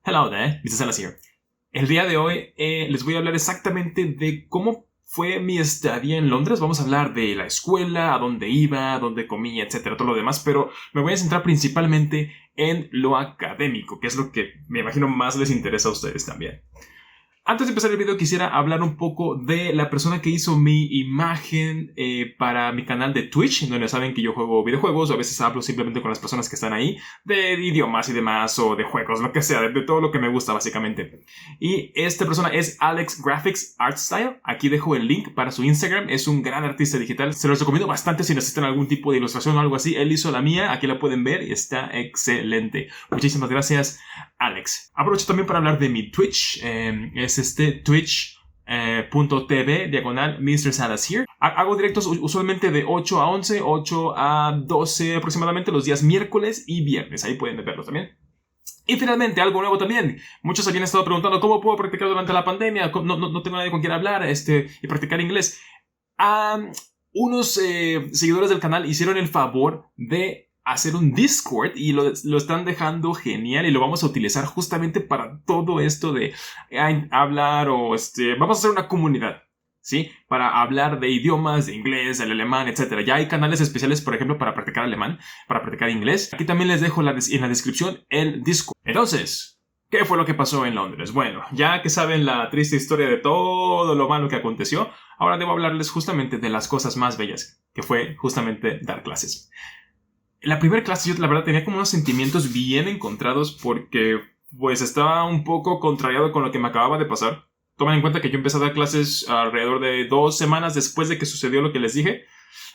Hello there, Mr. Salas here. El día de hoy les voy a hablar exactamente de cómo fue mi estadía en Londres. Vamos a hablar de la escuela, a dónde iba, a dónde comía, etcétera, todo lo demás, pero me voy a centrar principalmente en lo académico, que es lo que me imagino más les interesa a ustedes también. Antes de empezar el video quisiera hablar un poco de la persona que hizo mi imagen para mi canal de Twitch, donde saben que yo juego videojuegos, o a veces hablo simplemente con las personas que están ahí, de idiomas y demás, o de juegos, lo que sea, de todo lo que me gusta básicamente. Y esta persona es Alex Graphics Art Style. Aquí dejo el link para su Instagram, es un gran artista digital, se los recomiendo bastante si necesitan algún tipo de ilustración o algo así. Él hizo la mía, aquí la pueden ver y está excelente. Muchísimas gracias, Alex. Aprovecho también para hablar de mi Twitch, es twitch.tv/Mr. Salas here. Hago directos usualmente de 8 a 11, 8 a 12 aproximadamente los días miércoles y viernes. Ahí pueden verlos también. Y finalmente, algo nuevo también. Muchos habían estado preguntando cómo puedo practicar durante la pandemia. No tengo nadie con quien hablar y practicar inglés. Unos seguidores del canal hicieron el favor de hacer un Discord y lo están dejando genial y lo vamos a utilizar justamente para todo esto de hablar vamos a hacer una comunidad, ¿sí? Para hablar de idiomas, de inglés, del alemán, etc. Ya hay canales especiales, por ejemplo, para practicar alemán, para practicar inglés. Aquí también les dejo en la descripción el Discord. Entonces, ¿qué fue lo que pasó en Londres? Bueno, ya que saben la triste historia de todo lo malo que aconteció, ahora debo hablarles justamente de las cosas más bellas, que fue justamente dar clases. La primera clase yo la verdad tenía como unos sentimientos bien encontrados porque pues estaba un poco contrariado con lo que me acababa de pasar. Tomen en cuenta que yo empecé a dar clases alrededor de 2 semanas después de que sucedió lo que les dije.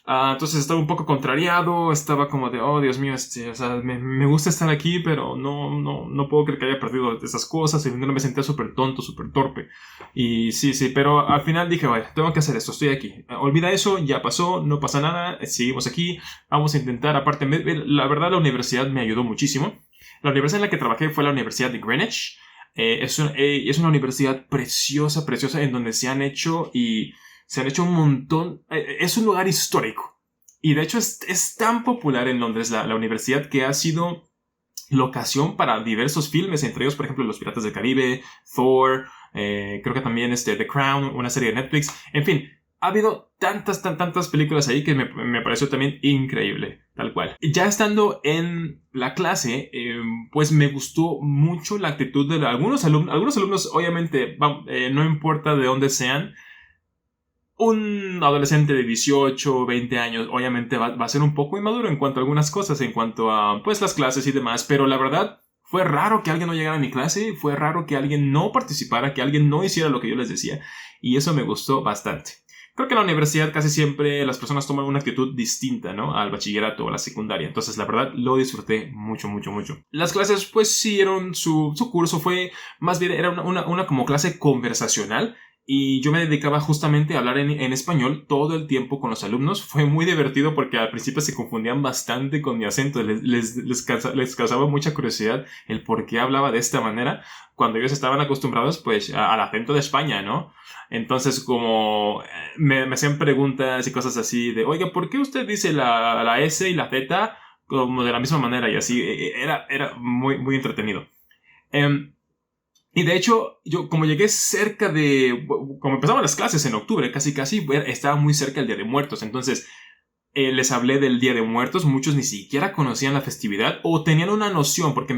Entonces estaba un poco contrariado, estaba como de, oh Dios mío, o sea, me gusta estar aquí, pero no puedo creer que haya perdido esas cosas, y me sentía súper tonto, súper torpe. Y sí, pero al final dije, vaya, tengo que hacer esto, estoy aquí. Olvida eso, ya pasó, no pasa nada, seguimos aquí, vamos a intentar, aparte, la verdad la universidad me ayudó muchísimo. La universidad en la que trabajé fue la Universidad de Greenwich. Es una universidad preciosa, en donde se han hecho un montón. Es un lugar histórico. Y de hecho es tan popular en Londres la universidad que ha sido locación para diversos filmes, entre ellos, por ejemplo, Los Piratas del Caribe, Thor, creo que también The Crown, una serie de Netflix. En fin, ha habido tantas películas ahí que me pareció también increíble, tal cual. Ya estando en la clase, pues me gustó mucho la actitud de algunos alumnos. Algunos alumnos, obviamente, no importa de dónde sean, un adolescente de 18 o 20 años obviamente va a ser un poco inmaduro en cuanto a algunas cosas, en cuanto a pues las clases y demás, pero la verdad fue raro que alguien no llegara a mi clase, fue raro que alguien no participara, que alguien no hiciera lo que yo les decía, y eso me gustó bastante. Creo que en la universidad casi siempre las personas toman una actitud distinta, ¿no? Al bachillerato o a la secundaria. Entonces, la verdad, lo disfruté mucho. Las clases, pues, siguieron su curso. Fue, más bien, era una como clase conversacional. Y yo me dedicaba justamente a hablar en español todo el tiempo con los alumnos. Fue muy divertido porque al principio se confundían bastante con mi acento. Les causaba mucha curiosidad el por qué hablaba de esta manera cuando ellos estaban acostumbrados pues al acento de España, ¿no? Entonces como me hacían preguntas y cosas así de, oiga, ¿por qué usted dice la S y la Z como de la misma manera? Y así, era muy entretenido. Y de hecho, yo como llegué como empezaban las clases en octubre, casi, estaba muy cerca del Día de Muertos. Entonces, les hablé del Día de Muertos. Muchos ni siquiera conocían la festividad o tenían una noción, porque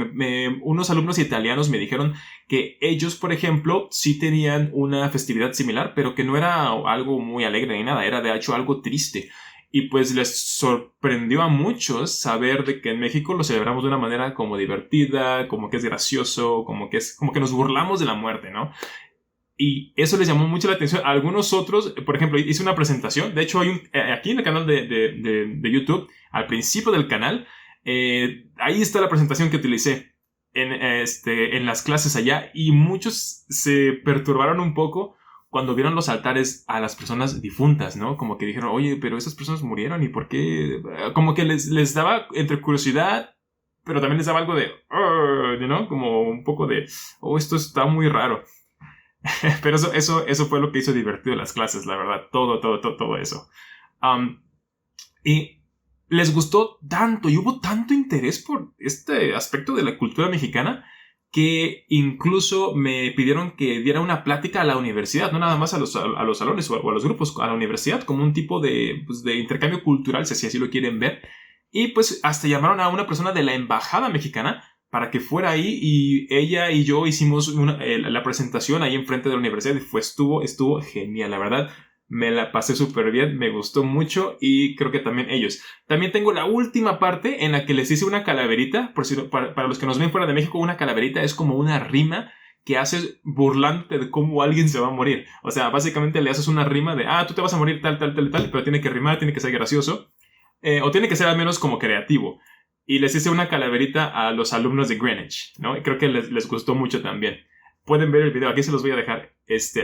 unos alumnos italianos me dijeron que ellos, por ejemplo, sí tenían una festividad similar, pero que no era algo muy alegre ni nada, era de hecho algo triste. Y pues les sorprendió a muchos saber de que en México lo celebramos de una manera como divertida, como que es gracioso, como que nos burlamos de la muerte, ¿no? Y eso les llamó mucho la atención. A algunos otros, por ejemplo, hice una presentación. De hecho, hay aquí en el canal de YouTube, al principio del canal, ahí está la presentación que utilicé en las clases allá. Y muchos se perturbaron un poco cuando vieron los altares a las personas difuntas, ¿no? Como que dijeron, oye, pero esas personas murieron, ¿y por qué? Como que les daba entre curiosidad, pero también les daba algo de, ¿no? Como un poco de, oh, esto está muy raro. Pero eso fue lo que hizo divertido las clases, la verdad. Todo eso. Y les gustó tanto y hubo tanto interés por este aspecto de la cultura mexicana que incluso me pidieron que diera una plática a la universidad, no nada más a los salones o a los grupos, a la universidad, como un tipo de intercambio cultural, si así lo quieren ver. Y pues hasta llamaron a una persona de la embajada mexicana para que fuera ahí, y ella y yo hicimos la presentación ahí enfrente de la universidad, y estuvo genial, la verdad. Me la pasé súper bien, me gustó mucho, y creo que también ellos. También tengo la última parte en la que les hice una calaverita. Para los que nos ven fuera de México, una calaverita es como una rima que haces burlándote de cómo alguien se va a morir. O sea, básicamente le haces una rima de, tú te vas a morir tal, pero tiene que rimar, tiene que ser gracioso. O tiene que ser al menos como creativo. Y les hice una calaverita a los alumnos de Greenwich, ¿no? Y creo que les gustó mucho también. Pueden ver el video, aquí se los voy a dejar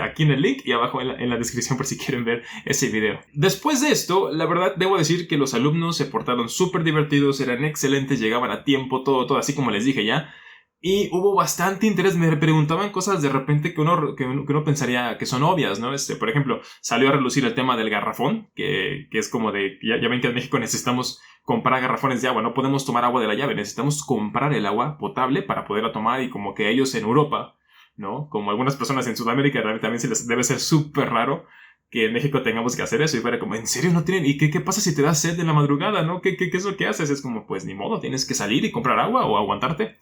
aquí en el link y abajo en la descripción por si quieren ver ese video. Después de esto, la verdad debo decir que los alumnos se portaron súper divertidos, eran excelentes, llegaban a tiempo, todo así como les dije ya. Y hubo bastante interés, me preguntaban cosas de repente que uno pensaría que son obvias, ¿no? Por ejemplo, salió a relucir el tema del garrafón, que es como de, ya ven que en México necesitamos comprar garrafones de agua, no podemos tomar agua de la llave, necesitamos comprar el agua potable para poderla tomar, y como que ellos en Europa, ¿no? Como algunas personas en Sudamérica, también se les debe ser súper raro que en México tengamos que hacer eso. Y fuera como, ¿en serio no tienen? ¿Y qué pasa si te da sed en la madrugada, no? ¿Qué es lo que haces? Es como, pues ni modo, tienes que salir y comprar agua o aguantarte.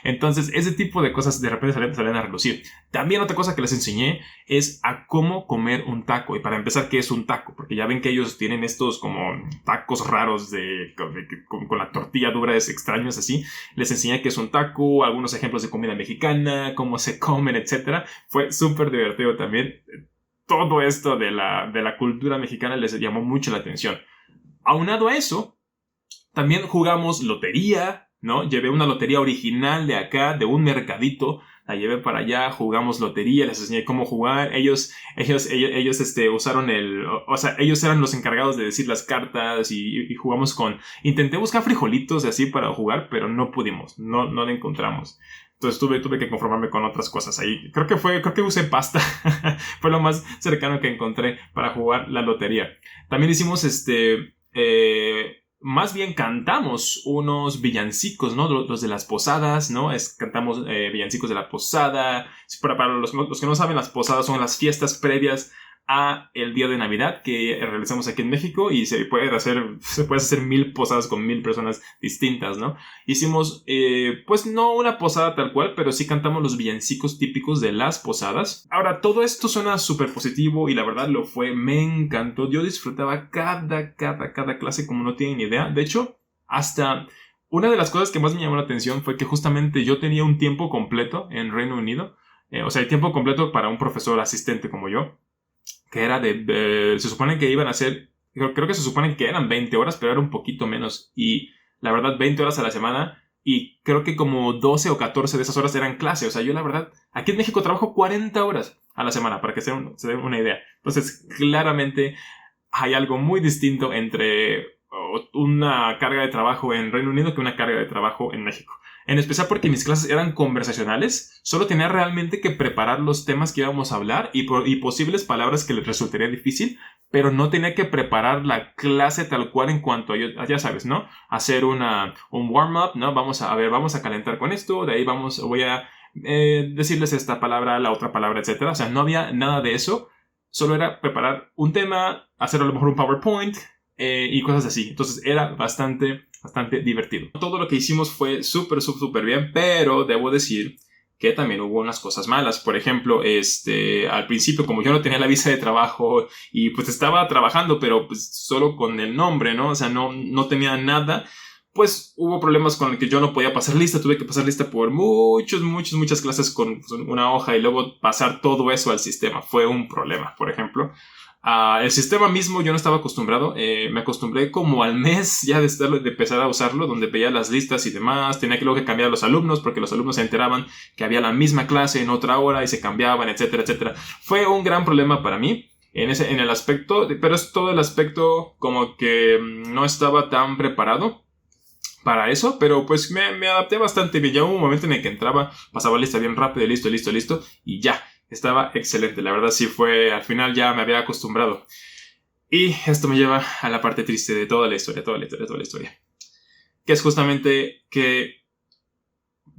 Entonces, ese tipo de cosas de repente salen a relucir. También otra cosa que les enseñé es a cómo comer un taco. Y para empezar, ¿qué es un taco? Porque ya ven que ellos tienen estos como tacos raros con la tortilla dura, es extraños así. Les enseñé qué es un taco, algunos ejemplos de comida mexicana, cómo se comen, etc. Fue súper divertido también. Todo esto de la cultura mexicana les llamó mucho la atención. Aunado a eso, también jugamos lotería, ¿no? Llevé una lotería original de acá, de un mercadito. La llevé para allá, jugamos lotería, les enseñé cómo jugar. Ellos usaron o sea, ellos eran los encargados de decir las cartas, y jugamos intenté buscar frijolitos así para jugar, pero no pudimos, no lo encontramos. Entonces tuve que conformarme con otras cosas ahí. Creo que usé pasta. Fue lo más cercano que encontré para jugar la lotería. También hicimos más bien cantamos unos villancicos, ¿no? Los de las posadas, ¿no? Cantamos villancicos de la posada. Para los que no saben, las posadas son las fiestas previas a el día de Navidad que realizamos aquí en México, y se puede hacer 1000 posadas con 1000 personas distintas, ¿no? Hicimos, pues no una posada tal cual, pero sí cantamos los villancicos típicos de las posadas. Ahora, todo esto suena súper positivo, y la verdad lo fue, me encantó. Yo disfrutaba cada clase como no tienen ni idea. De hecho, hasta una de las cosas que más me llamó la atención fue que justamente yo tenía un tiempo completo en Reino Unido, o sea, el tiempo completo para un profesor asistente como yo, que era se supone que iban a ser, creo que se supone que eran 20 horas, pero era un poquito menos. Y la verdad, 20 horas a la semana, y creo que como 12 o 14 de esas horas eran clase. O sea, yo la verdad, aquí en México trabajo 40 horas a la semana, para que se den una idea. Entonces, claramente hay algo muy distinto entre una carga de trabajo en Reino Unido que una carga de trabajo en México. En especial porque mis clases eran conversacionales, solo tenía realmente que preparar los temas que íbamos a hablar y posibles palabras que les resultaría difícil, pero no tenía que preparar la clase tal cual en cuanto a, ya sabes, ¿no? Hacer un warm-up, ¿no? Vamos a calentar con esto, de ahí voy a decirles esta palabra, la otra palabra, etc. O sea, no había nada de eso, solo era preparar un tema, hacer a lo mejor un PowerPoint, y cosas así. Entonces era bastante divertido. Todo lo que hicimos fue súper bien, pero debo decir que también hubo unas cosas malas. Por ejemplo, al principio, como yo no tenía la visa de trabajo y pues estaba trabajando, pero pues solo con el nombre, ¿no? O sea, no tenía nada. Pues hubo problemas con el que yo no podía pasar lista. Tuve que pasar lista por muchas clases con una hoja, y luego pasar todo eso al sistema. Fue un problema, por ejemplo. El sistema mismo yo no estaba acostumbrado. Me acostumbré como al mes ya de empezar a usarlo, donde veía las listas y demás. Tenía que luego cambiar a los alumnos, porque los alumnos se enteraban que había la misma clase en otra hora y se cambiaban, etcétera. Fue un gran problema para mí en el aspecto, pero es todo el aspecto como que no estaba tan preparado para eso, pero pues me adapté bastante bien. Ya hubo un momento en el que entraba, pasaba lista bien rápido, listo, y ya. Estaba excelente, la verdad sí fue, al final ya me había acostumbrado. Y esto me lleva a la parte triste de toda la historia. Que es justamente que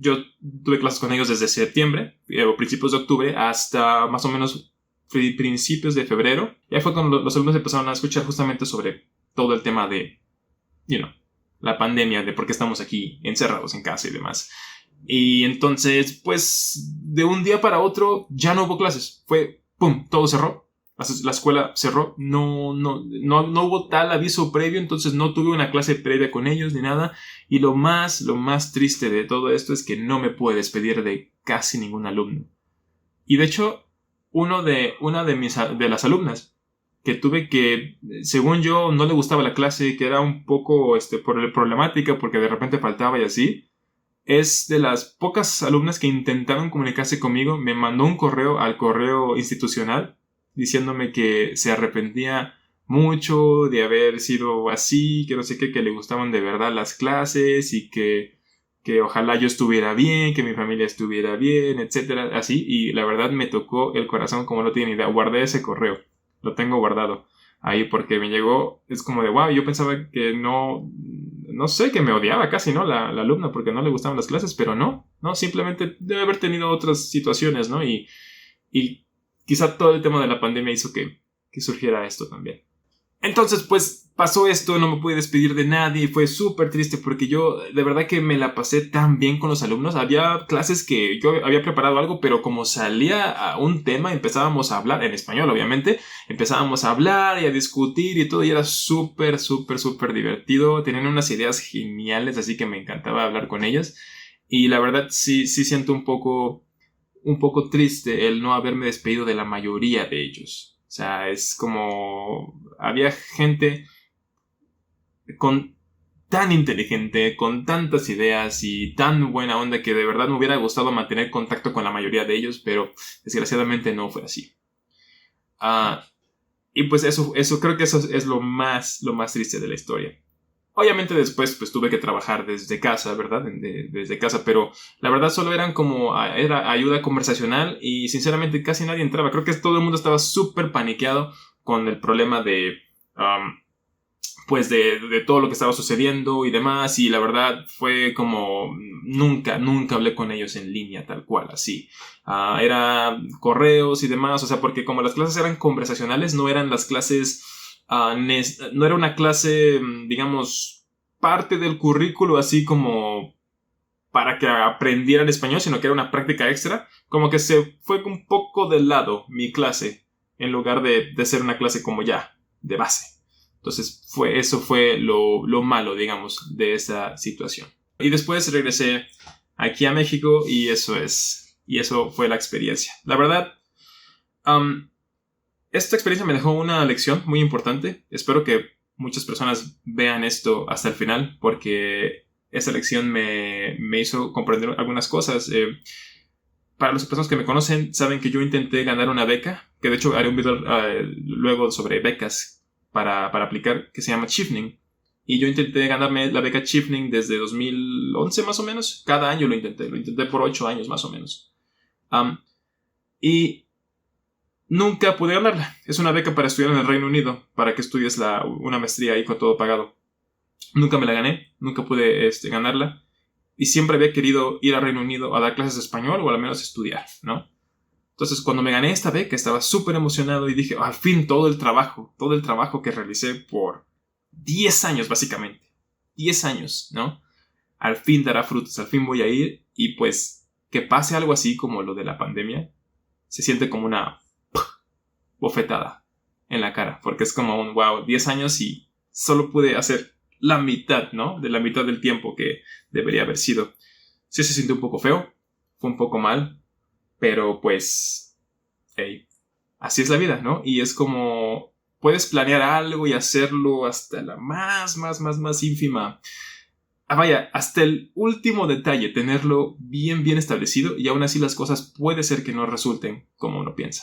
yo tuve clases con ellos desde septiembre o principios de octubre hasta más o menos principios de febrero. Y ahí fue cuando los alumnos empezaron a escuchar justamente sobre todo el tema de, la pandemia, de por qué estamos aquí encerrados en casa y demás. Y entonces, pues, de un día para otro ya no hubo clases. Fue, ¡pum!, todo cerró. La escuela cerró. No hubo tal aviso previo, entonces no tuve una clase previa con ellos ni nada. Y lo más triste de todo esto es que no me pude despedir de casi ningún alumno. Y de hecho, una de las alumnas que tuve que, según yo, no le gustaba la clase, que era un poco problemática porque de repente faltaba y así, es de las pocas alumnas que intentaron comunicarse conmigo. Me mandó un correo al correo institucional diciéndome que se arrepentía mucho de haber sido así, que no sé qué, que le gustaban de verdad las clases y que ojalá yo estuviera bien, que mi familia estuviera bien, etcétera, así. Y la verdad me tocó el corazón como no tiene idea. Guardé ese correo, lo tengo guardado ahí porque me llegó, es como de wow, yo pensaba que no sé, que me odiaba casi, ¿no? La alumna porque no le gustaban las clases, pero no, simplemente debe haber tenido otras situaciones, ¿no? Y quizá todo el tema de la pandemia hizo que surgiera esto también. Entonces, pues, pasó esto, no me pude despedir de nadie y fue súper triste porque yo de verdad que me la pasé tan bien con los alumnos. Había clases que yo había preparado algo, pero como salía a un tema, empezábamos a hablar, en español obviamente, empezábamos a hablar y a discutir y todo, y era súper divertido. Tenían unas ideas geniales, así que me encantaba hablar con ellas. Y la verdad sí siento un poco triste el no haberme despedido de la mayoría de ellos. O sea, es como había gente tan inteligente, con tantas ideas y tan buena onda que de verdad me hubiera gustado mantener contacto con la mayoría de ellos, pero desgraciadamente no fue así. Y pues eso creo que eso es lo más triste de la historia. Obviamente después pues tuve que trabajar desde casa, ¿verdad? Desde casa, pero la verdad solo era ayuda conversacional y sinceramente casi nadie entraba. Creo que todo el mundo estaba súper paniqueado con el problema de pues de todo lo que estaba sucediendo y demás, y la verdad fue como nunca hablé con ellos en línea tal cual, así. Era correos y demás, o sea, porque como las clases eran conversacionales, no eran las clases, no era una clase, digamos, parte del currículo, así como para que aprendieran español, sino que era una práctica extra, como que se fue un poco de lado mi clase, en lugar de ser una clase como ya, de base. Entonces eso fue lo malo, digamos, de esa situación. Y después regresé aquí a México y eso fue la experiencia. La verdad, esta experiencia me dejó una lección muy importante. Espero que muchas personas vean esto hasta el final porque esa lección me hizo comprender algunas cosas. Para las personas que me conocen, saben que yo intenté ganar una beca, que de hecho haré un video luego sobre becas para aplicar, que se llama Chevening. Y yo intenté ganarme la beca Chevening desde 2011 más o menos. Cada año lo intenté por 8 años más o menos. Y nunca pude ganarla. Es una beca para estudiar en el Reino Unido, para que estudies una maestría ahí con todo pagado. Nunca me la gané, nunca pude ganarla. Y siempre había querido ir al Reino Unido a dar clases de español o al menos estudiar, ¿no? Entonces, cuando me gané esta beca, estaba súper emocionado y dije, al fin todo el trabajo que realicé por 10 años, básicamente. 10 años, ¿no? Al fin dará frutos, al fin voy a ir y pues que pase algo así como lo de la pandemia, se siente como una bofetada en la cara, porque es como un wow, 10 años y solo pude hacer la mitad, ¿no? De la mitad del tiempo que debería haber sido. Sí se siente un poco feo, fue un poco mal, pero pues, hey, así es la vida, ¿no? Y es como, puedes planear algo y hacerlo hasta la más ínfima. Vaya, hasta el último detalle, tenerlo bien establecido y aún así las cosas puede ser que no resulten como uno piensa.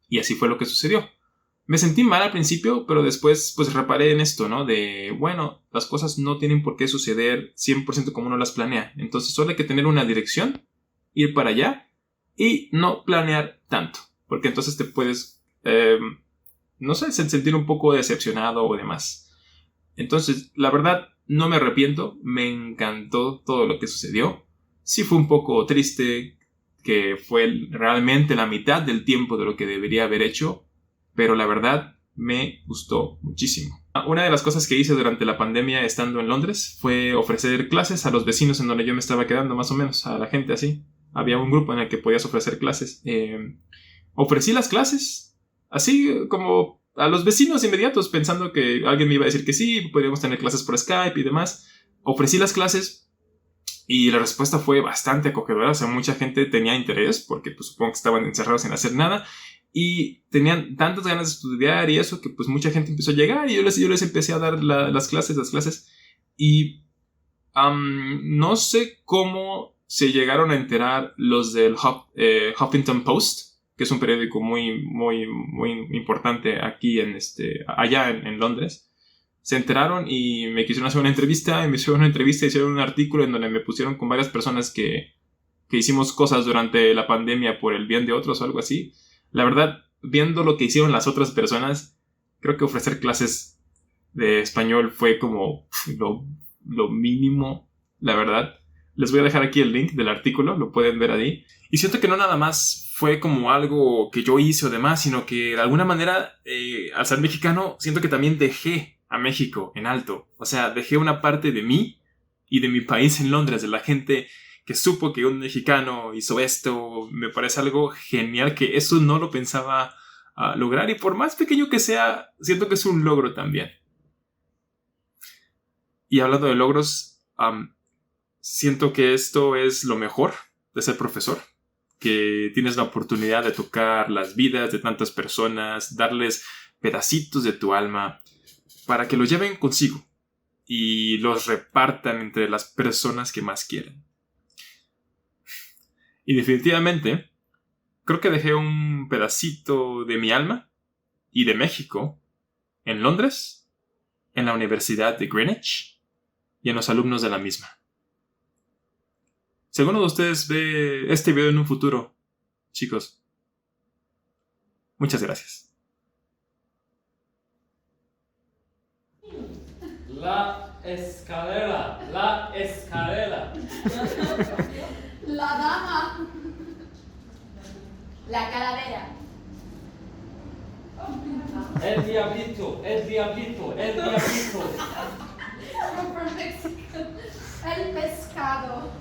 Y así fue lo que sucedió. Me sentí mal al principio, pero después pues reparé en esto, ¿no? De, bueno, las cosas no tienen por qué suceder 100% como uno las planea. Entonces solo hay que tener una dirección, ir para allá y no planear tanto. Porque entonces te puedes, no sé, sentir un poco decepcionado o demás. Entonces, la verdad, no me arrepiento, me encantó todo lo que sucedió. Sí fue un poco triste, que fue realmente la mitad del tiempo de lo que debería haber hecho, pero la verdad me gustó muchísimo. Una de las cosas que hice durante la pandemia estando en Londres fue ofrecer clases a los vecinos en donde yo me estaba quedando, más o menos, a la gente así. Había un grupo en el que podías ofrecer clases. Ofrecí las clases así como a los vecinos inmediatos, pensando que alguien me iba a decir que sí, podríamos tener clases por Skype y demás. Ofrecí las clases y la respuesta fue bastante acogedora. O sea, mucha gente tenía interés porque pues, supongo que estaban encerrados sin hacer nada y tenían tantas ganas de estudiar y eso que pues mucha gente empezó a llegar y yo les empecé a dar las clases y no sé cómo se llegaron a enterar los del Huffington Post, que es un periódico muy importante aquí allá en Londres. Se enteraron y me quisieron hacer una entrevista, y me hicieron una entrevista, hicieron un artículo en donde me pusieron con varias personas que hicimos cosas durante la pandemia por el bien de otros o algo así. La verdad, viendo lo que hicieron las otras personas, creo que ofrecer clases de español fue como lo mínimo, la verdad. Les voy a dejar aquí el link del artículo, lo pueden ver ahí. Y siento que no nada más fue como algo que yo hice o demás, sino que de alguna manera, al ser mexicano, siento que también dejé a México en alto. O sea, dejé una parte de mí y de mi país en Londres, de la gente que supo que un mexicano hizo esto. Me parece algo genial, que eso no lo pensaba lograr, y por más pequeño que sea, siento que es un logro también. Y hablando de logros, siento que esto es lo mejor de ser profesor, que tienes la oportunidad de tocar las vidas de tantas personas, darles pedacitos de tu alma para que los lleven consigo y los repartan entre las personas que más quieren. Y definitivamente, creo que dejé un pedacito de mi alma y de México en Londres, en la Universidad de Greenwich y en los alumnos de la misma. Si alguno de ustedes ve este video en un futuro, chicos, muchas gracias. La escalera, la escalera. La dama. La calavera. El diablito, el diablito, el diablito. I'm from Mexico. El pescado.